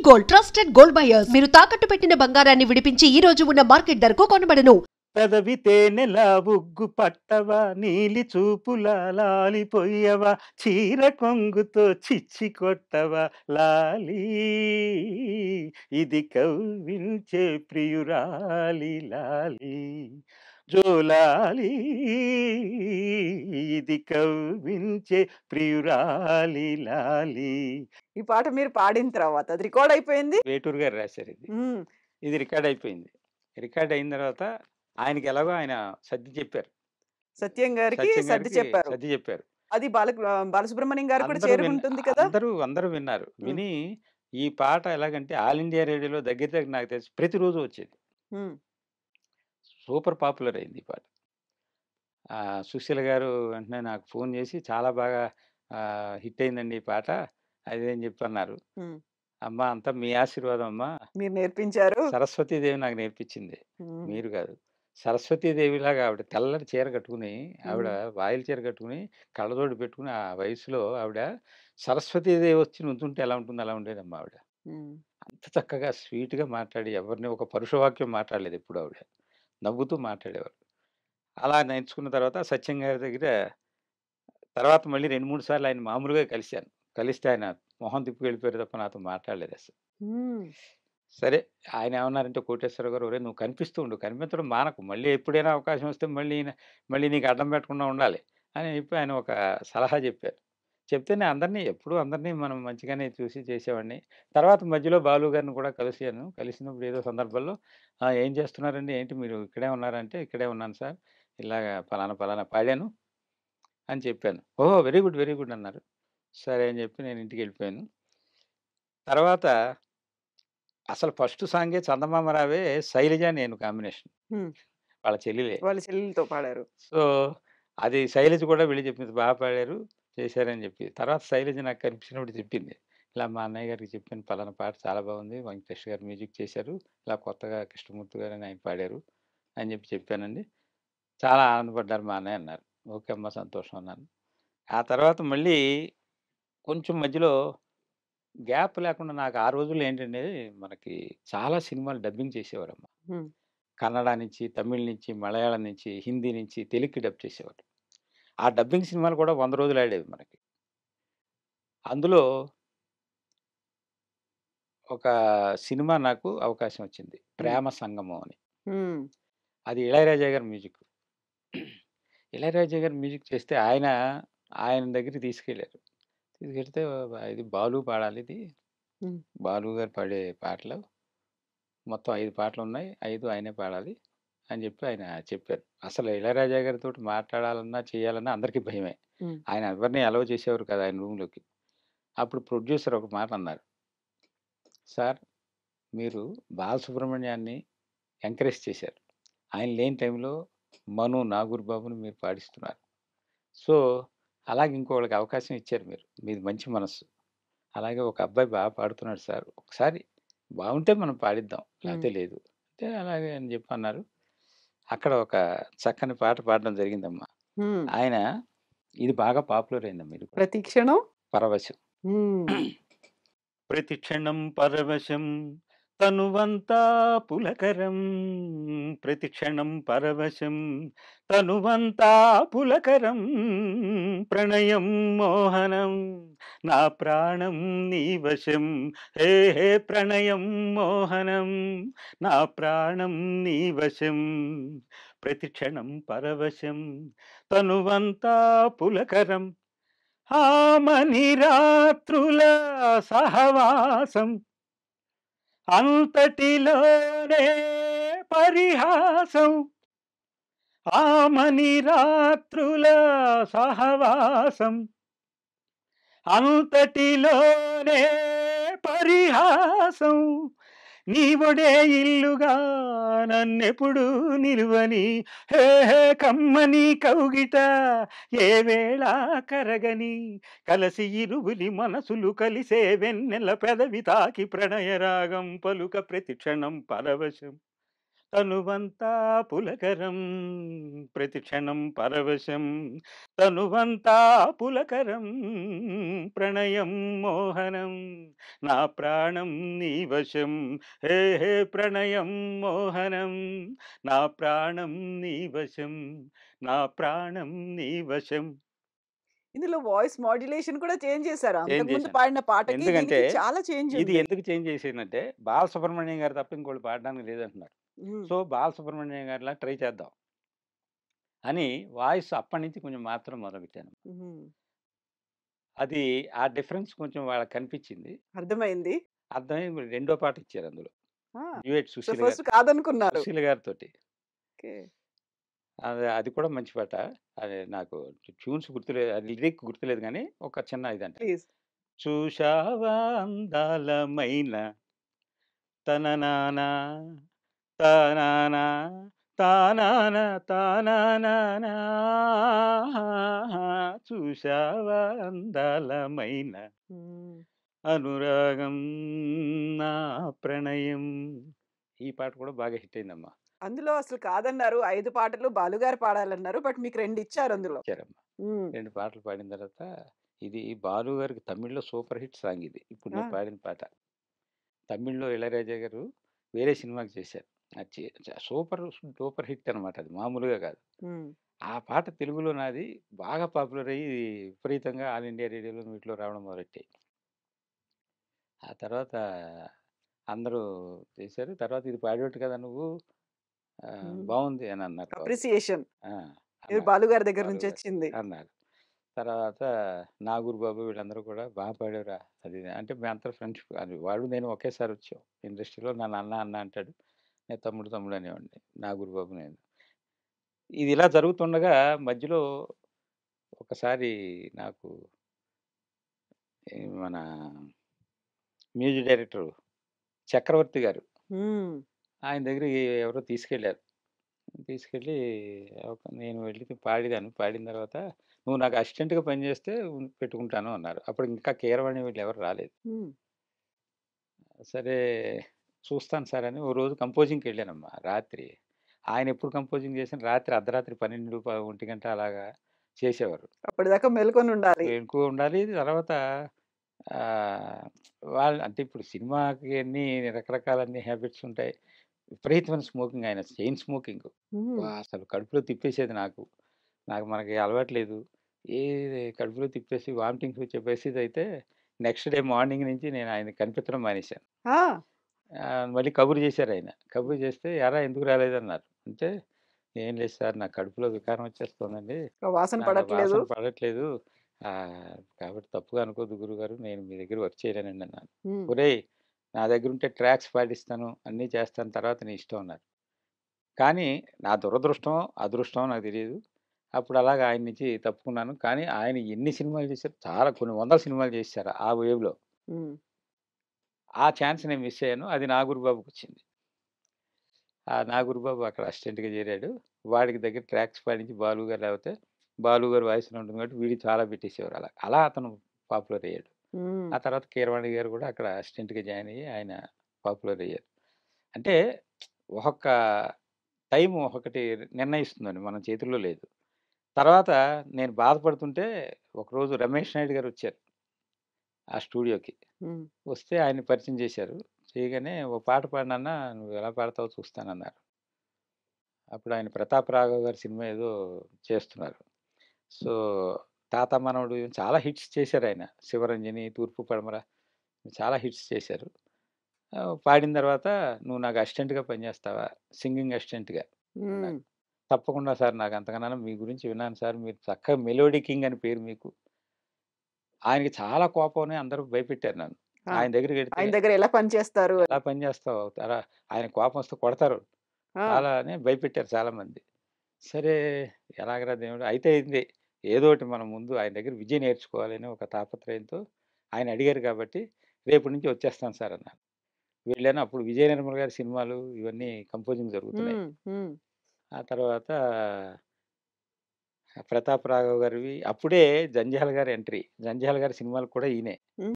Gold, trusted gold buyers. మీరు తాకట్టు పెట్టిన బంగారాన్ని విడిపించి ఈ రోజు ఉన్న మార్కెట్ ధరకు కొనబడను. పెదవి తేనెలా ఉగ్గు పట్టవా, నీలి చూపులా లాలిపోయవా, చీర కొంగుతో చిచ్చి కొట్టవా లాలి, ఇది కవ్వించే ప్రియురాలి లాలి, జోలాలి, ఇది కవ్వించే ప్రియురాలి లాలి. ఈ పాట మీరు పాడిన తర్వాత అది రికార్డ్ అయిపోయింది. వేటూరు గారు రాశారు ఇది. ఇది రికార్డ్ అయిపోయింది. రికార్డ్ అయిన తర్వాత ఆయనకి ఎలాగో ఆయన సర్ది చెప్పారు. సత్యం గారికి సత్యం సర్ది గారికి చెప్పారు. సర్ది చెప్పారు. అది బాలసుబ్రహ్మణ్యం గారు కూడా అందరూ చేరుకుంటుంది కదా. అందరూ విన్నారు. విని ఈ పాట ఎలాగంటే ఆల్ ఇండియా రేడియోలో దగ్గర దగ్గర నాకు తెలిసి ప్రతిరోజు వచ్చేది. సూపర్ పాపులర్ అయింది ఈ పాట. సుశీల గారు వెంటనే నాకు ఫోన్ చేసి చాలా బాగా హిట్ అయిందండి ఈ పాట అది అని చెప్పి అన్నారు. అమ్మ అంతా మీ ఆశీర్వాదం అమ్మా, మీరు నేర్పించారు. సరస్వతీదేవి నాకు నేర్పించింది, మీరు కాదు. సరస్వతీదేవిలాగా ఆవిడ తెల్లటి చీర కట్టుకుని, ఆవిడ వాయిల్ చీర కట్టుకుని, కళ్ళజోడు పెట్టుకుని, ఆ వయసులో ఆవిడ సరస్వతీదేవి వచ్చి నుంచుంటే ఎలా ఉంటుంది అలా ఉండేదమ్మా ఆవిడ. అంత చక్కగా స్వీట్గా మాట్లాడి ఎవరిని ఒక పరుషవాక్యం మాట్లాడలేదు ఎప్పుడు ఆవిడ, నవ్వుతూ మాట్లాడేవారు. అలా నేర్చుకున్న తర్వాత సత్యం గారి దగ్గర తర్వాత మళ్ళీ 2-3 సార్లు ఆయన మామూలుగా కలిశాను. కలిస్తే ఆయన మొహం తిప్పి వెళ్ళిపోయారు తప్ప నాతో మాట్లాడలేదు అసలు. సరే ఆయన ఏమన్నారంటే, కోటేశ్వర గారు ఒరే నువ్వు కనిపిస్తూ ఉండు, కనిపించడం మానకు, మళ్ళీ ఎప్పుడైనా అవకాశం వస్తే మళ్ళీ నీకు అడ్డం పెట్టకుండా ఉండాలి అని చెప్పి ఆయన ఒక సలహా చెప్పారు. చెప్తేనే అందరినీ మనం మంచిగానే చూసి చేసేవాడిని. తర్వాత మధ్యలో బాలు గారిని కూడా కలిసాను. కలిసినప్పుడు ఏదో సందర్భంలో ఏం చేస్తున్నారండి, ఏంటి మీరు ఇక్కడే ఉన్నారంటే, ఇక్కడే ఉన్నాను సార్, ఇలాగ పలానా పాడాను అని చెప్పాను. ఓహో వెరీ గుడ్ అన్నారు. సరే అని చెప్పి నేను ఇంటికి వెళ్ళిపోయాను. తర్వాత అసలు ఫస్ట్ సాంగే చందమామ రావే శైలజ నేను కాంబినేషన్, వాళ్ళ చెల్లెలతో పాడారు. సో అది శైలజ కూడా వెళ్ళి చెప్పింది, బాగా పాడారు చేశారని చెప్పి. తర్వాత శైలజ నాకు కనిపించినప్పుడు చెప్పింది, ఇలా మా అన్నయ్య గారికి చెప్పాను, పలానా పాట చాలా బాగుంది, వెంకటేష్ గారు మ్యూజిక్ చేశారు, ఇలా కొత్తగా కృష్ణమూర్తి గారు అని ఆయన పాడారు అని చెప్పానండి. చాలా ఆనందపడ్డారు మా అన్నయ్య అన్నారు. ఓకే అమ్మ సంతోషం అన్నాను. ఆ తర్వాత మళ్ళీ కొంచెం మధ్యలో గ్యాప్ లేకుండా నాకు ఆ రోజుల్లో ఏంటంటే మనకి చాలా సినిమాలు డబ్బింగ్ చేసేవారమ్మా. కన్నడ నుంచి, తమిళ్ నుంచి, మలయాళం నుంచి, హిందీ నుంచి తెలుగుకి డబ్ చేసేవారు. ఆ డబ్బింగ్ సినిమాలు కూడా 100 రోజులు ఆడేవి మనకి. అందులో ఒక సినిమా నాకు అవకాశం వచ్చింది, ప్రేమ సంగమం అని. అది ఇళయరాజా గారి మ్యూజిక్. ఇళయరాజా గారు మ్యూజిక్ చేస్తే ఆయన దగ్గరికి తీసుకెళ్ళారు. తీసుకెళ్తే ఇది బాలు పాడాలి, ఇది బాలు గారు పాడే పాటలు మొత్తం 5 పాటలు ఉన్నాయి, 5 ఆయనే పాడాలి అని చెప్పి ఆయన చెప్పారు. అసలు ఇళయరాజా గారితో మాట్లాడాలన్నా చేయాలన్నా అందరికీ భయమే. ఆయన ఎవరిని అలౌ చేసేవారు కదా ఆయన రూమ్లోకి. అప్పుడు ప్రొడ్యూసర్ ఒక మాట అన్నారు, సార్ మీరు బాలసుబ్రహ్మణ్యాన్ని ఎంకరేజ్ చేశారు, ఆయన లేని టైంలో మను నాగూర్బాబుని మీరు పాడిస్తున్నారు, సో అలాగే ఇంకోళ్ళకి అవకాశం ఇచ్చారు మీరు, మీది మంచి మనస్సు, అలాగే ఒక అబ్బాయి బాగా పాడుతున్నాడు సార్, ఒకసారి బాగుంటే మనం పాడిద్దాం, లేకపోతే లేదు అంటే అలాగే అని చెప్పి అన్నారు. అక్కడ ఒక చక్కని పాట పాడడం జరిగిందమ్మా. ఆయన ఇది బాగా పాపులర్ అయిందమ్మా. మీరు ప్రతిక్షణం పరవశం, ప్రతిక్షణం పరవశం తనువంతా పులకరం, ప్రతిక్షణం పరవశం తనువంతా పులకరం, ప్రణయం మోహనం నా ప్రాణం నీ వశం, హే హే ప్రణయం మోహనం నా ప్రాణం నీ వశం, ప్రతిక్షణం పరవశం తనువంతా పులకరం, ఆమని రాత్రుల సహవాసం అంతటిలోనే పరిహాసం, ఆమని రాత్రుల సహవాసం అంతటిలోనే పరిహాసం, నీవొడే ఇల్లుగా నన్నెప్పుడు నిలువని, హే హే కమ్మని కౌగిట ఏ వేళ కరగని, కలసి ఇరువులి మనసులు కలిసే వెన్నెల పెదవి తాకి ప్రణయ రాగం పలుక, ప్రతిక్షణం పరవశం తనువంతా పులకరం ప్రతిక్షణం పరవశం తనువంతా పులకరం ప్రణయం మోహనం నా ప్రాణం నీ వశం హే హే ప్రణయం మోహనం నా ప్రాణం నీ వశం నా ప్రాణం నీ వశం ఇందులో వాయిస్ మాడ్యులేషన్ కూడా చేంజ్ చేశారు. చేంజ్ అంతకుముందు చేశాను. పాడిన పాటకి ఎందుకంటే దీనికి చాలా చేంజ్ ఇది ఉంది. ఎందుకు చేంజ్ చేసానంటే బాలసుబ్రహ్మణ్యం గారు తప్ప ఇంకోళ్ళు పాడడానికి లేదంటున్నారు. హ్మ్. సో బాలసుబ్రహ్మణ్యం గారిలా ట్రై చేద్దాం అని వాయిస్ అప్పటి నుంచి కొంచెం మార్చడం మొదలుపెట్టాను. హ్మ్. అది ఆ డిఫరెన్స్ కొంచెం వాళ్ళకి కనిపించింది. అర్థమైంది. అర్థమై రెండో పాట ఇచ్చారు అందులో. ఆ! డ్యూయెట్ సో, సుశీల్ ఫస్ట్ గారు కాదనుకున్నారు. సుశీల్ గారితోటి. ఓకే. అది అది కూడా మంచి పాట. అది నాకు ట్యూన్స్ గుర్తులేదు. అది లిరిక్ గుర్తులేదు గానీ ఒక చిన్న ఇదంట. ప్లీజ్. చూశావా అందాలమైన తననానా తానానా తానానా తానానానా చూశావా అందాలమైన హ్మ్. అనురాగం నా ప్రణయం ఈ పాట కూడా బాగా హిట్ అయిందమ్మా. అందులో అసలు కాదన్నారు. 5 పాటలు బాలుగారు పాడాలన్నారు. బట్ మీకు 2 ఇచ్చారు అందులో. ఇచ్చారమ్మా. హ్మ్. 2 పాటలు పాడిన తర్వాత ఇది బాలు గారికి తమిళ్‌లో సూపర్ హిట్ సాంగ్ ఇది. ఇప్పుడు ఆ! నేను పాడిన పాట. తమిళ్‌లో ఇళయరాజా గారు వేరే సినిమాకి చేశారు. అది సూపర్ డూపర్ హిట్ అనమాట అది మామూలుగా కాదు. హ్మ్. ఆ పాట తెలుగులో నాది బాగా పాపులర్ అయ్యి విపరీతంగా ఆల్ ఇండియా రేడియోలోను వీటిలో రావడం మొదలెట్టాయి. ఆ తర్వాత అందరూ చేశారు. తర్వాత ఇది పాడావు కదా నువ్వు హ్మ్. బావుంది అని అన్నారు బాలు. అప్రిసియేషన్. ఆ! ఇది అన్నారు. బాలుగారి దగ్గర బాలు నుంచి గారు వచ్చింది. అన్నారు. తర్వాత నాగూర్ బాబు వీళ్ళందరూ కూడా బాగా పాడావురా అది ఇది అంటే మేమంతా ఫ్రెండ్షిప్ అది వాడు నేను ఒకేసారి వచ్చాం ఇండస్ట్రీలో నన్ను అన్న అన్న అంటాడు. నేను తమ్ముడు తమ్ముడు అనేవాడిని. నాగూర్ బాబు నేను. ఇది ఇలా జరుగుతుండగా మధ్యలో ఒకసారి నాకు ఈ మన మ్యూజిక్ డైరెక్టర్ చక్రవర్తి గారు హ్మ్. ఆయన దగ్గరికి ఎవరో తీసుకెళ్లారు. తీసుకెళ్ళి నేను వెళ్ళి పాడాను. పాడిన తర్వాత "నువ్వు నాకు అసిస్టెంట్‌గా పనిచేస్తే పెట్టుకుంటాను" అన్నారు. అప్పుడు ఇంకా కీరవాణి వీళ్ళు ఎవరు రాలేదు. హ్మ్. సరే చూస్తాను సార్ అని ఓ రోజు కంపోజింగ్‌కెళ్ళానమ్మా రాత్రి. ఆయన ఎప్పుడు కంపోజింగ్ చేసినా రాత్రి అర్ధరాత్రి 12, 1 అలాగా చేసేవారు. అప్పటిదాకా మేల్కొనుండాలి. ఎక్కువ ఉండాలి. తర్వాత ఆహ్, వాళ్ళు అంటే ఇప్పుడు సినిమాకి అన్నీ రకరకాలన్ని హ్యాబిట్స్ ఉంటాయి. విపరీతమైన స్మోకింగ్ ఆయన చైన్ స్మోకింగ్. హ్మ్. అసలు కడుపులో తిప్పేసేది నాకు. మనకి అలవాటు లేదు. కడుపులో తిప్పేసి వామిటింగ్స్ వచ్చే పరిస్థితయితే నెక్స్ట్ డే మార్నింగ్ నుంచి నేను ఆయనకి కనిపించడం మానేశాను. ఆ! మళ్ళీ కబురు చేశారాయన. కబురు చేస్తే "ఏరా ఎందుకు రాలేదన్నారు?" అంటే "ఏం లేదు సార్ నాకు కడుపులో వికారం వచ్చేస్తోందండి. ఆ వాసన నాకు ఆ పడట్లేదు. వాసన పడట్లేదు. కాబట్టి తప్పుగా అనుకోద్దు గురువుగారు. నేను మీ దగ్గర వర్క్ చేయలేనండి" అన్నాను. హ్మ్. "ఒరేయ్! నా దగ్గరుంటే ట్రాక్స్ పాడిస్తాను. అన్నీ చేస్తాను. తర్వాత నీ ఇష్టం" అన్నారు. కానీ నా దురదృష్టమో, అదృష్టమో నాకు తెలీదు. అప్పుడు అలాగా ఆయన నుంచి తప్పుకున్నాను. కానీ ఆయన ఎన్ని సినిమాలు చేశారు చాలా కొన్ని వందల సినిమాలు చేసేశారు ఆ వేవ్‌లో. హ్మ్. ఆ ఛాన్స్ నేను మిస్ అయ్యాను. అది నాగూర్ బాబుకొచ్చింది. ఆ నాగూర్ బాబు అక్కడ అసిస్టెంట్‌గా చేరాడు. వాడికి దగ్గర ట్రాక్స్ పాడించి బాలు గారు లేకపోతే బాలు గారి వాయిస్‌లో ఉంటుంది కాబట్టి వీడికి చాలా పెట్టేసేవారు అలా. అలా అతను పాపులర్ అయ్యాడు. హ్మ్. ఆ తర్వాత కీరవాణి గారు కూడా అక్కడ అసిస్టెంట్‌గా జాయిన్ అయ్యి ఆయన పాపులర్ అయ్యారు. అంటే ఒక్కొక్క టైం ఒక్కొక్కటి నిర్ణయిస్తుందండి. మన చేతుల్లో లేదు. తర్వాత నేను బాధపడుతుంటే ఒకరోజు రమేష్ నాయుడు గారొచ్చారు ఆ స్టూడియోకి. హ్మ్. వస్తే ఆయన్ని పరిచయం చేశారు. చేయగానే "ఓ పాట పాడు నాన్న నువ్వెలా పాడతావో చూస్తానన్నారు." అప్పుడు ఆయన 'ప్రతాప్ రాఘవ' గారి సినిమా ఏదో చేస్తున్నారు. సో, 'తాత మనవడు' చాలా హిట్స్ చేశారాయన. 'శివరంజని', 'తూర్పు పడమర' చాలా హిట్స్ చేశారు. పాడిన తర్వాత "నువ్వు నాకు అసిస్టెంట్‌గా పనిచేస్తావా? సింగింగ్ అసిస్టెంట్‌గా" హ్మ్. అన్నారు. "తప్పకుండా సార్ నాకు అంతకన్నా మీ గురించి విన్నాను సార్. మీరు చక్కగా మెలోడీ కింగ్ అని పేరు మీకు." ఆయనకి చాలా కోపమని అందరూ భయపెట్టారు నన్ను. ఆ! ఆయన దగ్గరికెడితే ఆయన దగ్గర ఎలా పని చేస్తారు "ఎలా అని. పని చేస్తావు? ఆయన కోపమొస్తే కొడతారు." ఆ! చాలా అని భయపెట్టారు చాలామంది. సరే ఎలాగరా దేవుడా! అయితే అయింది. ఏదోకటి మనం ముందు ఆయన దగ్గర విద్య నేర్చుకోవాలని ఒక తాపత్రయంతో ఆయన అడిగారు కాబట్టి, రేపటి నుంచి వచ్చేస్తాను సార్ అన్నాను. వెళ్ళాను. అప్పుడు విజయ నిర్మల గారి సినిమాలు ఇవన్నీ కంపోజింగ్ జరుగుతున్నాయి. హ్మ్. హ్మ్. ఆ తర్వాత ప్రతాప్ రాఘవ్ గారివి అప్పుడే జంధ్యాల గారి ఎంట్రీ. జంధ్యాల గారి సినిమాలు కూడా ఈయనే. హ్మ్.